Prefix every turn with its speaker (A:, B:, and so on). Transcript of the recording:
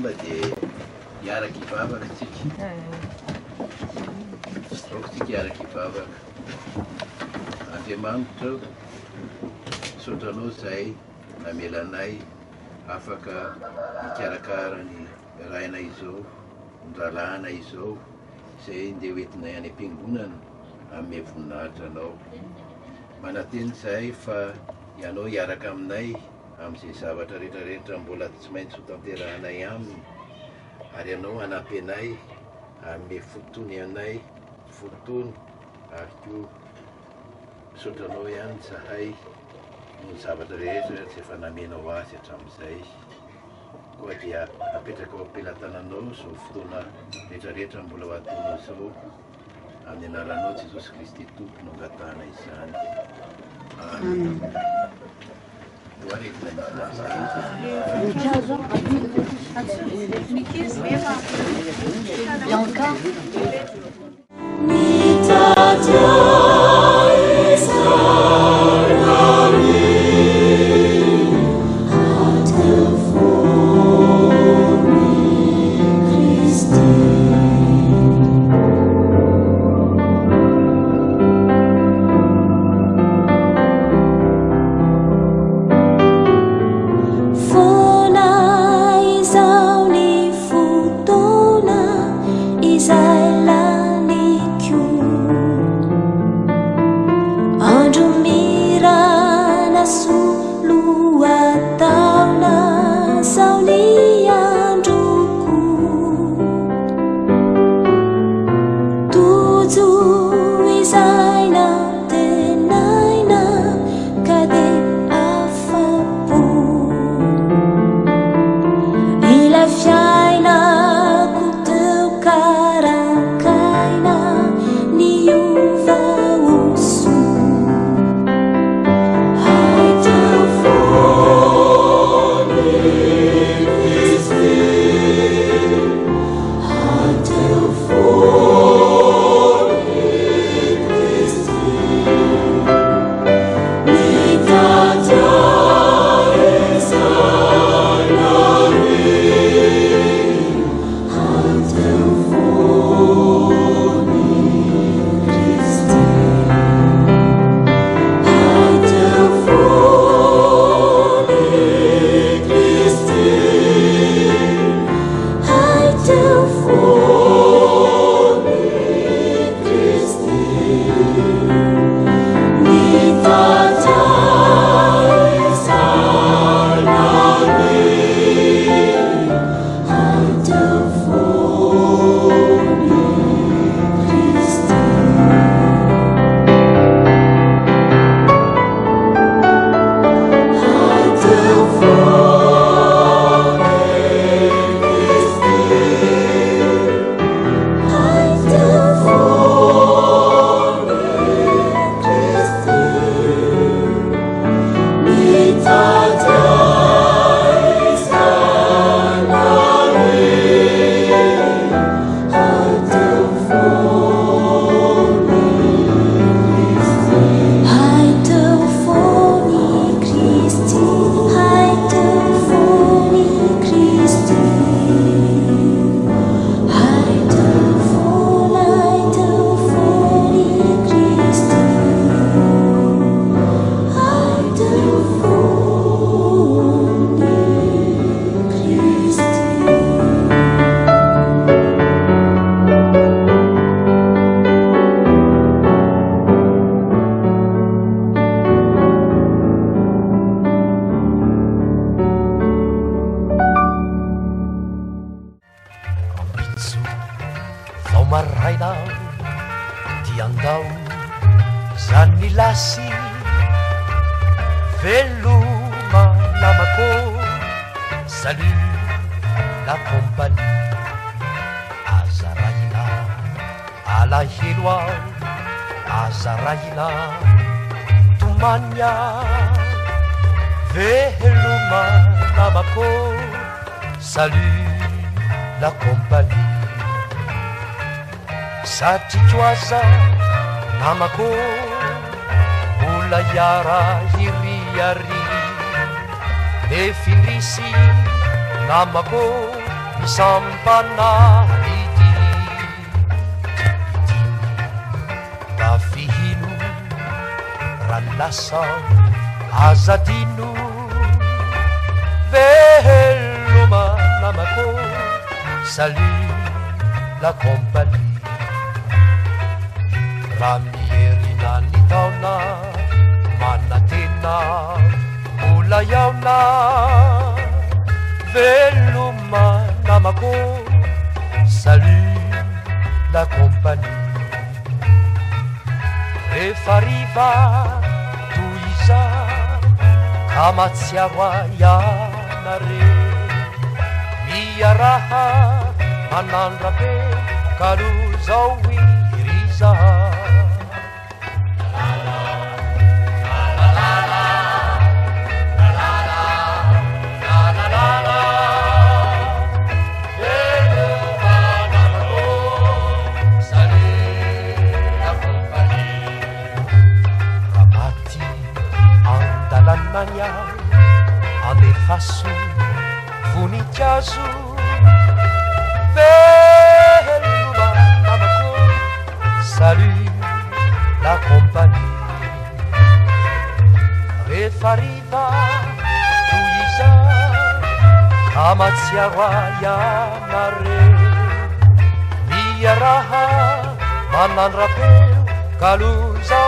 A: angamba dia hiaraka hivavaka tsika aoka tsika hiaraka hivavaka Andriamanitra sotranao zay namelanay afaka mikarakara ny rainay izao ndralana izao izay ndeha hoentinay any am-piangonana amin'ny voninahitra anao manateny zay fa ianao hiaraka aminay amin'izay zavatra rehetrarehetra mbola tsy maintsy ho tanterahanay aminy ary ianao hanampy anay amin'ny fotony anay fotony ary koa sotranao ihany zahay ny zavatra rehetra tsy efa namenao azy hatramin'izay koa dia apetraka ao am-pelantananao zao fotoana rehetrarehetra mbola ho atonao izao amin'ny anaranao Jesosy Kristy tompony angatahana izany amen.
B: Satrichoasa namako mbola hiarahiriary nefindrisy namako isampanahity mba fihino ranlasao azadino veloma namako salut la compagnie raha mierina ny taona manatena mbola iaona veloma namako salut la compagnie rehefa riva toy iza ka matsiaro ianare miaraha manandrabe kalo zao iriza Nanya amefaso voninkazo veloma namako salut la compagnie rehefa riva toy iza ka matsiaro ianare miaraha manandrapeo kalo zao